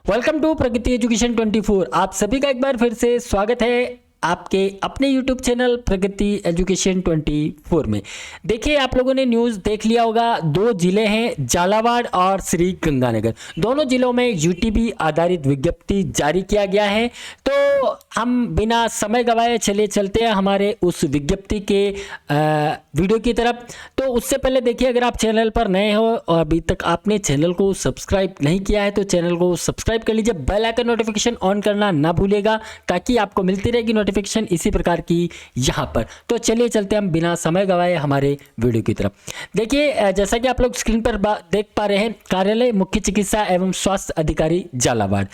Welcome to Pragati education 24। आप सभी का एक बार फिर से स्वागत है आपके अपने YouTube चैनल प्रगति एजुकेशन 24 में। देखिए, आप लोगों ने न्यूज़ देख लिया होगा, दो जिले हैं झालावाड़ और श्री गंगानगर। दोनों जिलों में यूटीबी आधारित विज्ञप्ति जारी किया गया है। तो हम बिना समय गवाए चलते हैं हमारे उस विज्ञप्ति के वीडियो की तरफ। तो उससे पहले देखिए, अगर आप चैनल पर नए हो और अभी तक आपने चैनल को सब्सक्राइब नहीं किया है तो चैनल को सब्सक्राइब कर लीजिए। बेल आइकन नोटिफिकेशन ऑन करना ना भूलिएगा ताकि आपको मिलती रहेगी नोटिफिकेशन इसी प्रकार की यहाँ पर। तो चलिए चलते हम बिना समय गवाए हमारे वीडियो की तरफ। देखिए, जैसा कि आप लोग स्क्रीन पर देख पा रहे हैं, कार्यालय मुख्य चिकित्सा एवं स्वास्थ्य अधिकारी झालावाड़।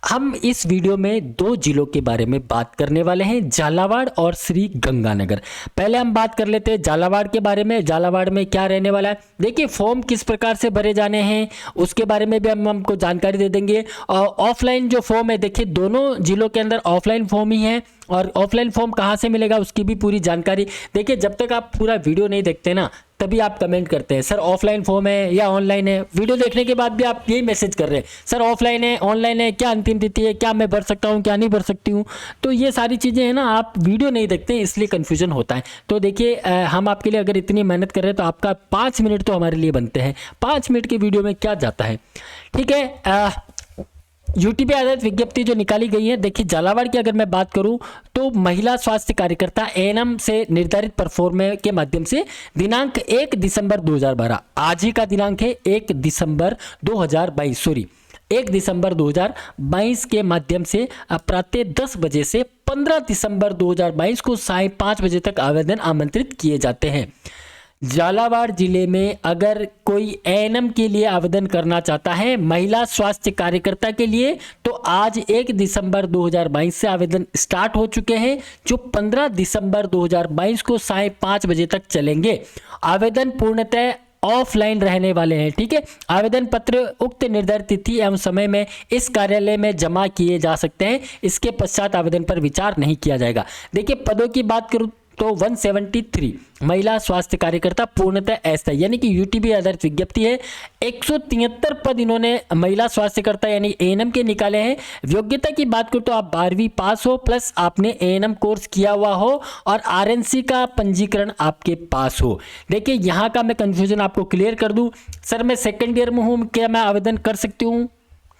हम इस वीडियो में दो जिलों के बारे में बात करने वाले हैं, झालावाड़ और श्री गंगानगर। पहले हम बात कर लेते हैं झालावाड़ के बारे में। झालावाड़ में क्या रहने वाला है, देखिए फॉर्म किस प्रकार से भरे जाने हैं उसके बारे में भी हम हमको जानकारी दे देंगे। और ऑफलाइन जो फॉर्म है, देखिए दोनों जिलों के अंदर ऑफलाइन फॉर्म ही है और ऑफलाइन फॉर्म कहाँ से मिलेगा उसकी भी पूरी जानकारी। देखिए, जब तक आप पूरा वीडियो नहीं देखते ना तभी आप कमेंट करते हैं सर ऑफलाइन फॉर्म है या ऑनलाइन है। वीडियो देखने के बाद भी आप यही मैसेज कर रहे हैं सर ऑफलाइन है ऑनलाइन है, क्या अंतिम तिथि है, क्या मैं भर सकता हूँ क्या नहीं भर सकती हूँ। तो ये सारी चीज़ें हैं ना, आप वीडियो नहीं देखते हैं इसलिए कन्फ्यूजन होता है। तो देखिए, हम आपके लिए अगर इतनी मेहनत कर रहे हैं तो आपका 5 मिनट तो हमारे लिए बनते हैं। 5 मिनट के वीडियो में क्या जाता है, ठीक है। यूटीपी आधारित विज्ञप्ति जो निकाली गई है, देखिए झालावाड़ की अगर मैं बात करूं तो महिला स्वास्थ्य कार्यकर्ता एएनएम से निर्धारित परफॉर्मे के माध्यम से दिनांक 1 दिसंबर 2012, आज ही का दिनांक है 1 दिसंबर 2022 के माध्यम से प्रातः 10 बजे से 15 दिसंबर 2022 को साय 5 बजे तक आवेदन आमंत्रित किए जाते हैं। झालावाड़ जिले में अगर कोई एएनएम के लिए आवेदन करना चाहता है महिला स्वास्थ्य कार्यकर्ता के लिए, तो आज 1 दिसंबर 2022 से आवेदन स्टार्ट हो चुके हैं जो 15 दिसंबर 2022 को साय 5 बजे तक चलेंगे। आवेदन पूर्णतः ऑफलाइन रहने वाले हैं, ठीक है। आवेदन पत्र उक्त निर्धारित तिथि एवं समय में इस कार्यालय में जमा किए जा सकते हैं। इसके पश्चात आवेदन पर विचार नहीं किया जाएगा। देखिए, पदों की बात करूं तो 173 महिला स्वास्थ्य कार्यकर्ता पूर्णतः अस्थायी यानी कि यूटीबी आधारित विज्ञप्ति है। 173 पद इन्होंने महिला स्वास्थ्यकर्ता यानी एएनएम के निकाले हैं। योग्यता की बात करूं तो आप 12वीं पास हो प्लस आपने एएनएम कोर्स किया हुआ हो और आरएनसी का पंजीकरण आपके पास हो। देखिए, यहाँ का मैं कंफ्यूजन आपको क्लियर कर दूं, सर मैं सेकेंड ईयर में हूँ, क्या मैं आवेदन कर सकती हूँ?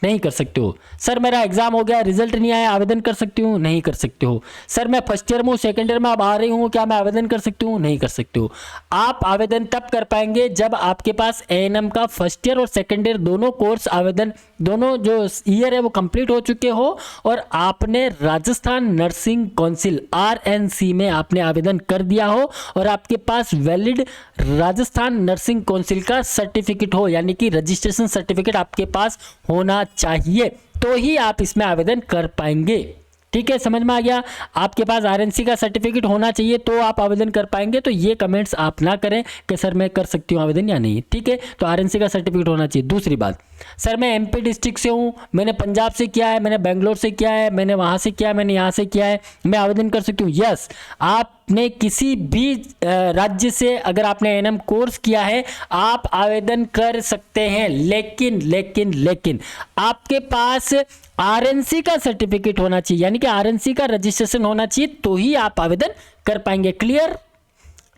नहीं कर सकते हो। सर मेरा एग्जाम हो गया रिजल्ट नहीं आया, आवेदन कर सकती हूँ? नहीं कर सकते हो। सर मैं फर्स्ट ईयर में हूँ सेकेंड ईयर में अब आ रही हूँ, क्या मैं आवेदन कर सकती हूँ? नहीं कर सकते हो। आप आवेदन तब कर पाएंगे जब आपके पास एएनएम का फर्स्ट ईयर और सेकेंड ईयर दोनों कोर्स आवेदन दोनों जो ईयर है वो कंप्लीट हो चुके हो और आपने राजस्थान नर्सिंग काउंसिल आरएनसी में आपने आवेदन कर दिया हो और आपके पास वैलिड राजस्थान नर्सिंग काउंसिल का सर्टिफिकेट हो, यानी कि रजिस्ट्रेशन सर्टिफिकेट आपके पास होना चाहिए, तो ही आप इसमें आवेदन कर पाएंगे। ठीक है, समझ में आ गया। आपके पास आरएनसी का सर्टिफिकेट होना चाहिए तो आप आवेदन कर पाएंगे। तो ये कमेंट्स आप ना करें कि सर मैं कर सकती हूँ आवेदन या नहीं, ठीक है। तो आरएनसी का सर्टिफिकेट होना चाहिए। दूसरी बात, सर मैं एमपी डिस्ट्रिक्ट से हूँ, मैंने पंजाब से किया है, मैंने बेंगलोर से किया है, मैंने वहाँ से किया है, मैंने यहाँ से किया है, मैं आवेदन कर सकती हूँ। यस, आपने किसी भी राज्य से अगर आपने एएनएम कोर्स किया है आप आवेदन कर सकते हैं, लेकिन आपके पास आरएनसी का सर्टिफिकेट होना चाहिए, यानी कि आरएनसी का रजिस्ट्रेशन होना चाहिए, तो ही आप आवेदन कर पाएंगे। क्लियर?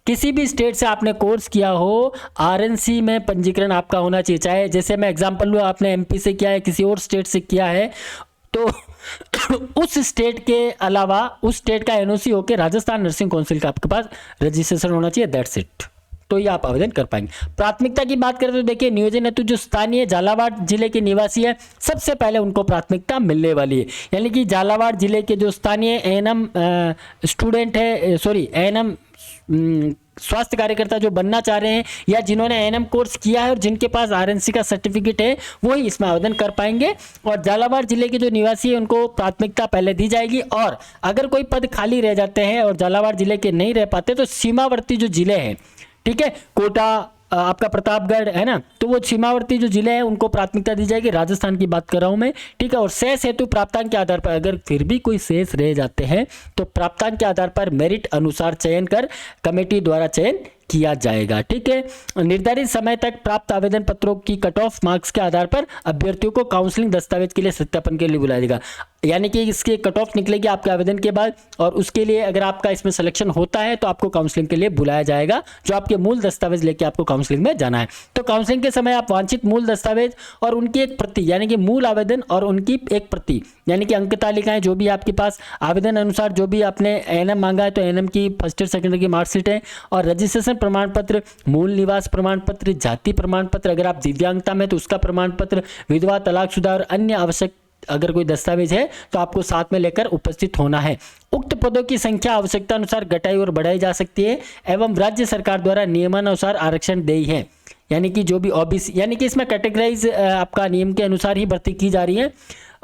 किसी भी स्टेट से आपने कोर्स किया हो, आरएनसी में पंजीकरण आपका होना चाहिए। चाहे जैसे मैं एग्जांपल लूँ, आपने एमपी से किया है, किसी और स्टेट से किया है, तो उस स्टेट के अलावा उस स्टेट का एनओसी होकर राजस्थान नर्सिंग काउंसिल का आपके पास रजिस्ट्रेशन होना चाहिए। दैट्स इट, तो ये आप आवेदन कर पाएंगे। प्राथमिकता की बात करें तो देखिए, नियोजन हेतु जो स्थानीय झालावाड़ जिले के निवासी है सबसे पहले उनको प्राथमिकता मिलने वाली है। यानी कि झालावाड़ जिले के जो स्थानीय एएनएम स्टूडेंट है, एएनएम स्वास्थ्य कार्यकर्ता जो बनना चाह रहे हैं या जिन्होंने एएनएम कोर्स किया है और जिनके पास आरएनसी का सर्टिफिकेट है, वो ही इसमें आवेदन कर पाएंगे। और झालावाड़ जिले के जो निवासी है उनको प्राथमिकता पहले दी जाएगी। और अगर कोई पद खाली रह जाते हैं और झालावाड़ जिले के नहीं रह पाते तो सीमावर्ती जो जिले हैं, ठीक है, कोटा आपका प्रतापगढ़ है ना, तो वो सीमावर्ती जो जिले हैं उनको प्राथमिकता दी जाएगी। राजस्थान की बात कर रहा हूं मैं, ठीक है। और शेष हेतु प्राप्तांक के आधार पर अगर फिर भी कोई शेष रह जाते हैं तो प्राप्तांक के आधार पर मेरिट अनुसार चयन कर कमेटी द्वारा चयन किया जाएगा। ठीक है, निर्धारित समय तक प्राप्त आवेदन पत्रों की कट ऑफ मार्क्स के आधार पर अभ्यर्थियों को काउंसलिंग दस्तावेज के लिए सत्यापन के लिए बुलाया जाएगा। यानी कि इसके कट ऑफ निकलेगी आपके आवेदन के बाद, और उसके लिए अगर आपका इसमें सिलेक्शन होता है तो आपको काउंसलिंग के लिए बुलाया जाएगा, जो आपके मूल दस्तावेज लेके आपको काउंसलिंग में जाना है। तो काउंसलिंग के समय आप वांछित मूल दस्तावेज और उनकी एक प्रति यानी कि मूल आवेदन और उनकी एक प्रति यानी कि अंक तालिकाएं जो भी आपके पास आवेदन अनुसार जो भी आपने एएनएम मांगा है तो एएनएम की फर्स्ट ईयर सेकेंड ईयर की मार्कशीट है, और रजिस्ट्रेशन प्रमाण पत्र, मूल निवास प्रमाण पत्र, जाति प्रमाण पत्र, अगर आप दिव्यांगता में तो उसका प्रमाण पत्र, विधवा तलाकशुदा और अन्य आवश्यक अगर कोई दस्तावेज है तो आपको साथ में लेकर उपस्थित होना है। उक्त पदों की संख्या आवश्यकता अनुसार घटाई और बढ़ाई जा सकती है एवं राज्य सरकार द्वारा नियमानुसार आरक्षण देय है। यानी कि जो भी ओबीसी यानी कि इसमें कैटेगराइज आपका नियम के अनुसार ही भर्ती की जा रही है।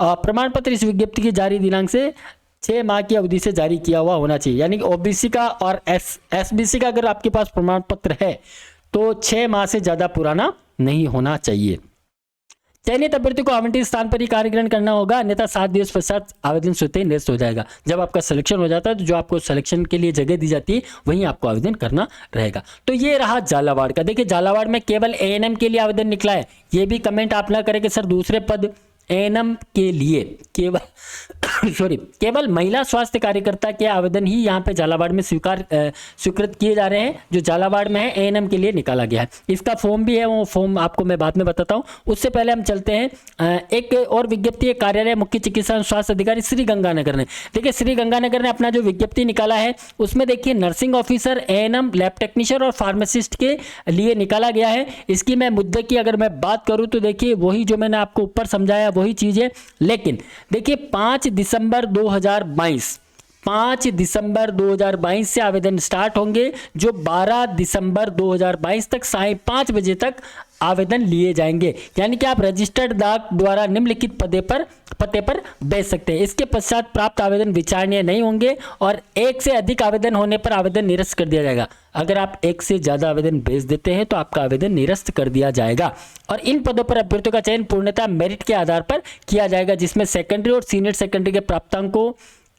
प्रमाण पत्र इस विज्ञप्ति की जारी दिनांक से 6 माह की अवधि से जारी किया हुआ होना चाहिए। यानी कि ओबीसी का और एसबीसी का अगर आपके पास प्रमाण पत्र है तो 6 माह से ज़्यादा पुराना नहीं होना चाहिए। चयनित अभ्यर्थी को आवंटित स्थान पर ही कार्य ग्रहण करना होगा, अन्यथा 7 दिवस पश्चात आवेदन स्वतः ही निरस्त हो जाएगा। जब आपका सिलेक्शन हो जाता है तो जो आपको सिलेक्शन के लिए जगह दी जाती है वहीं आपको आवेदन करना रहेगा। तो ये रहा झालावाड़ का। देखिए झालावाड़ में केवल एएनएम के लिए आवेदन निकला है। ये भी कमेंट आप ना करें कि सर दूसरे पद एएनएम के लिए केवल महिला स्वास्थ्य कार्यकर्ता के आवेदन ही यहाँ पे झालावाड़ में स्वीकृत किए जा रहे हैं, जो झालावाड़ में है एएनएम के लिए निकाला गया है। इसका फॉर्म भी है, वो फॉर्म आपको मैं बाद में बताता हूँ। उससे पहले हम चलते हैं एक और विज्ञप्ति कार्यालय मुख्य चिकित्सा स्वास्थ्य अधिकारी श्री गंगानगर ने। देखिए श्री गंगानगर ने अपना जो विज्ञप्ति निकाला है उसमें देखिए nursing officer, ANM, lab technician और फार्मासिस्ट के लिए निकाला गया है। इसकी मैं मुद्दे की अगर मैं बात करूँ तो देखिए वही जो मैंने आपको ऊपर समझाया वही चीज़ है। लेकिन देखिए 5 दिसंबर 2022 से आवेदन स्टार्ट होंगे, जो 12 दिसंबर 2022 तक 5:30 बजे तक आवेदन लिए जाएंगे। यानी कि आप रजिस्टर्ड डाक द्वारा निम्नलिखित पते पर भेज सकते हैं। इसके पश्चात प्राप्त आवेदन विचारणीय नहीं होंगे और एक से अधिक आवेदन होने पर आवेदन निरस्त कर दिया जाएगा। अगर आप एक से ज्यादा आवेदन भेज देते हैं तो आपका आवेदन निरस्त कर दिया जाएगा। और इन पदों पर अभ्यर्थियों का चयन पूर्णतः मेरिट के आधार पर किया जाएगा, जिसमें सेकेंडरी और सीनियर सेकेंडरी के प्राप्तांकों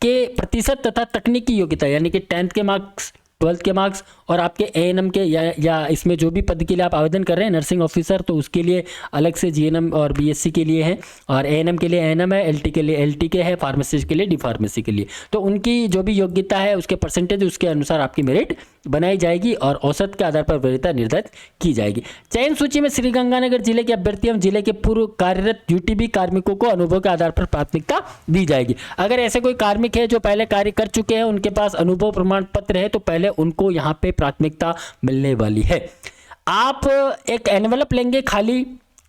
के प्रतिशत तथा तकनीकी योग्यता यानी कि 10th के मार्क्स, 12th के मार्क्स और आपके एएनएम के या इसमें जो भी पद के लिए आप आवेदन कर रहे हैं, नर्सिंग ऑफिसर तो उसके लिए अलग से जीएनएम और बीएससी के लिए है, और एएनएम के लिए एएनएम है, एलटी के लिए एलटी के है, फार्मेसिस्ट के लिए डी फार्मेसी के लिए। तो उनकी जो भी योग्यता है उसके परसेंटेज उसके अनुसार आपकी मेरिट बनाई जाएगी और औसत के आधार पर वरीयता निर्धारित की जाएगी। चयन सूची में श्रीगंगानगर जिले के अभ्यर्थी एवं जिले के पूर्व कार्यरत यूटीबी कार्मिकों को अनुभव के आधार पर प्राथमिकता दी जाएगी। अगर ऐसे कोई कार्मिक है जो पहले कार्य कर चुके हैं, उनके पास अनुभव प्रमाण पत्र है, तो पहले उनको यहाँ पे प्राथमिकता मिलने वाली है। आप एक एनवेलप लेंगे खाली,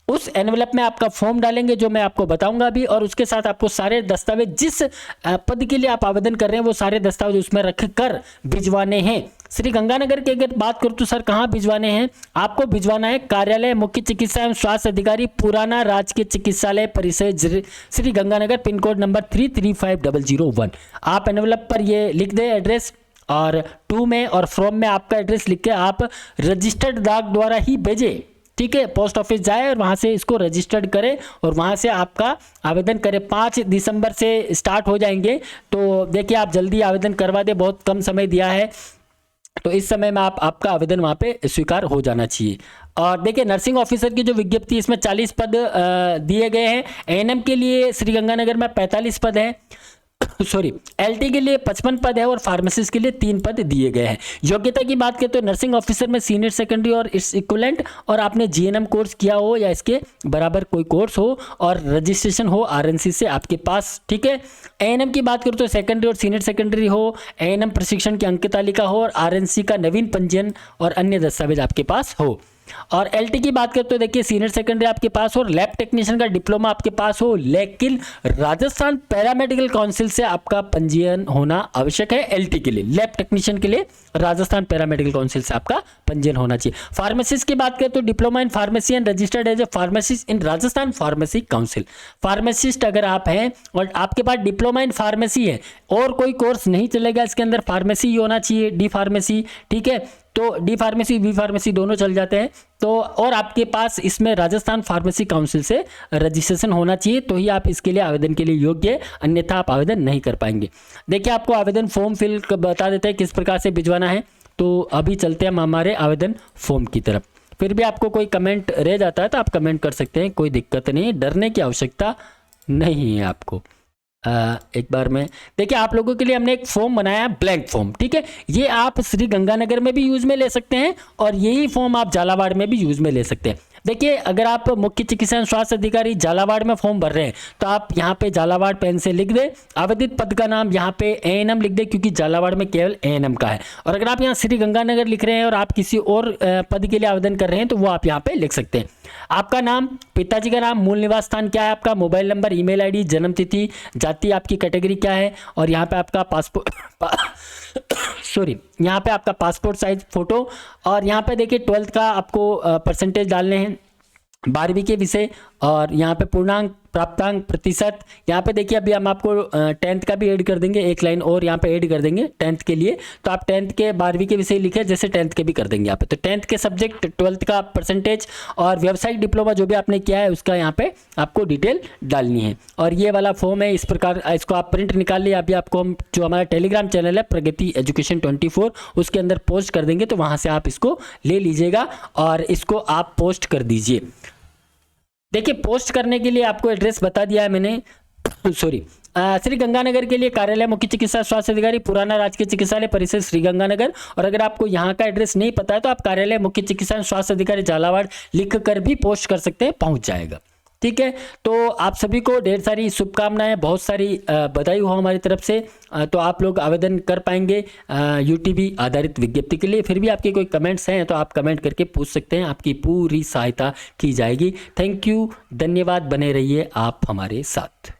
उस एनवेलप में आपका फॉर्म डालेंगे जो मैं आपको बताऊंगा अभी, और उसके साथ आपको सारे दस्तावेज जिस पद के लिए आप आवेदन कर रहे हैं वो सारे दस्तावेज उसमें रख कर भिजवाने हैं। श्री गंगानगर की अगर बात करूं तो सर कहाँ भिजवाने हैं? आपको भिजवाना है कार्यालय मुख्य चिकित्सा एवं स्वास्थ्य अधिकारी, पुराना राजकीय चिकित्सालय परिसर, Shri Ganganagar, pin code number 335001। आप एनवेलप पर ये लिख दें एड्रेस, और टू में और फ्रॉम में आपका एड्रेस लिख के आप रजिस्टर्ड डाक द्वारा ही भेजें। ठीक है, पोस्ट ऑफिस जाए और वहाँ से इसको रजिस्टर्ड करें और वहाँ से आपका आवेदन करें। 5 दिसंबर से स्टार्ट हो जाएंगे, तो देखिए आप जल्दी आवेदन करवा दें, बहुत कम समय दिया है, तो इस समय में आपका आवेदन वहाँ पे स्वीकार हो जाना चाहिए। और देखिए नर्सिंग ऑफिसर की जो विज्ञप्ति इसमें 40 पद दिए गए हैं। एएनएम के लिए श्रीगंगानगर में 45 पद है, एलटी के लिए 55 पद है और फार्मासिस्ट के लिए 3 पद दिए गए हैं। योग्यता की बात करें तो नर्सिंग ऑफिसर में सीनियर सेकेंडरी और इस इक्विवेलेंट, और आपने जीएनएम कोर्स किया हो या इसके बराबर कोई कोर्स हो और रजिस्ट्रेशन हो आरएनसी से आपके पास। ठीक है, एएनएम की बात करूँ तो सेकेंडरी और सीनियर सेकेंडरी हो, एएनएम प्रशिक्षण की अंक तालिका हो और आरएनसी का नवीन पंजीयन और अन्य दस्तावेज आपके पास हो। और एलटी की बात करें तो देखिए सीनियर सेकेंडरी आपके पास हो, लैब टेक्नीशियन का डिप्लोमा आपके पास हो, लेकिन राजस्थान पैरामेडिकल काउंसिल से आपका पंजीयन होना आवश्यक है। एलटी के लिए, लैब टेक्नीशियन के लिए राजस्थान पैरामेडिकल काउंसिल से आपका पंजीयन होना चाहिए। फार्मासिस्ट की बात करें तो diploma in pharmacy and registered as a pharmacist in Rajasthan pharmacy council. Pharmacist अगर आप हैं और आपके पास डिप्लोमा इन फार्मेसी है और कोई कोर्स नहीं चलेगा इसके अंदर, फार्मेसी ही होना चाहिए, डी फार्मेसी। ठीक है, तो डी फार्मेसी बी फार्मेसी दोनों चल जाते हैं। तो और आपके पास इसमें राजस्थान फार्मेसी काउंसिल से रजिस्ट्रेशन होना चाहिए, तो ही आप इसके लिए आवेदन के लिए योग्य है, अन्यथा आप आवेदन नहीं कर पाएंगे। देखिए आपको आवेदन फॉर्म फिल बता देते हैं किस प्रकार से भिजवाना है। तो अभी चलते हैं हम हमारे आवेदन फॉर्म की तरफ। फिर भी आपको कोई कमेंट रह जाता है तो आप कमेंट कर सकते हैं, कोई दिक्कत नहीं, डरने की आवश्यकता नहीं है आपको। एक बार में देखिए, आप लोगों के लिए हमने एक फॉर्म बनाया है, ब्लैंक फॉर्म, ठीक है। ये आप श्री गंगानगर में भी यूज में ले सकते हैं और यही फॉर्म आप झालावाड़ में भी यूज में ले सकते हैं। देखिए, अगर आप मुख्य चिकित्सा एवं स्वास्थ्य अधिकारी झालावाड़ में फॉर्म भर रहे हैं तो आप यहाँ पे झालावाड़ पेन से लिख दें, आवेदित पद का नाम यहाँ पे एएनएम लिख दें, क्योंकि झालावाड़ में केवल एएनएम का है। और अगर आप यहाँ श्री गंगानगर लिख रहे हैं और आप किसी और पद के लिए आवेदन कर रहे हैं तो वो आप यहाँ पे लिख सकते हैं। आपका नाम, पिताजी का नाम, मूल निवास स्थान क्या है आपका, मोबाइल नंबर, ईमेल आईडी, जन्म तिथि, जाति, आपकी कैटेगरी क्या है, और यहाँ पे आपका यहाँ पे आपका पासपोर्ट साइज फोटो, और यहाँ पे देखिए 12th का आपको परसेंटेज डालने हैं, 12वीं के विषय, और यहाँ पे पूर्णांक, प्राप्तांक, प्रतिशत। यहाँ पे देखिए अभी हम आपको 10th का भी ऐड कर देंगे, एक लाइन और यहाँ पे ऐड कर देंगे 10th के लिए। तो आप 10th के 12वीं के विषय लिखे जैसे 10th के भी कर देंगे यहाँ पे। तो 10th के सब्जेक्ट, 12th का परसेंटेज और व्यावसायिक डिप्लोमा जो भी आपने किया है उसका यहाँ पे आपको डिटेल डालनी है। और ये वाला फॉर्म है, इस प्रकार इसको आप प्रिंट निकाल लिए। अभी आपको हम जो हमारा टेलीग्राम चैनल है प्रगति एजुकेशन 24 उसके अंदर पोस्ट कर देंगे, तो वहाँ से आप इसको ले लीजिएगा और इसको आप पोस्ट कर दीजिए। देखिए, पोस्ट करने के लिए आपको एड्रेस बता दिया है मैंने, सॉरी, श्री गंगानगर के लिए कार्यालय मुख्य चिकित्सा स्वास्थ्य अधिकारी, पुराना राजकीय चिकित्सालय परिसर श्री गंगानगर। और अगर आपको यहाँ का एड्रेस नहीं पता है तो आप कार्यालय मुख्य चिकित्सा स्वास्थ्य अधिकारी झालावाड़ लिख कर भी पोस्ट कर सकते हैं, पहुंच जाएगा, ठीक है। तो आप सभी को ढेर सारी शुभकामनाएं, बहुत सारी बधाई हो हमारी तरफ से। तो आप लोग आवेदन कर पाएंगे यूटीबी आधारित विज्ञप्ति के लिए। फिर भी आपके कोई कमेंट्स हैं तो आप कमेंट करके पूछ सकते हैं, आपकी पूरी सहायता की जाएगी। थैंक यू, धन्यवाद, बने रहिए आप हमारे साथ।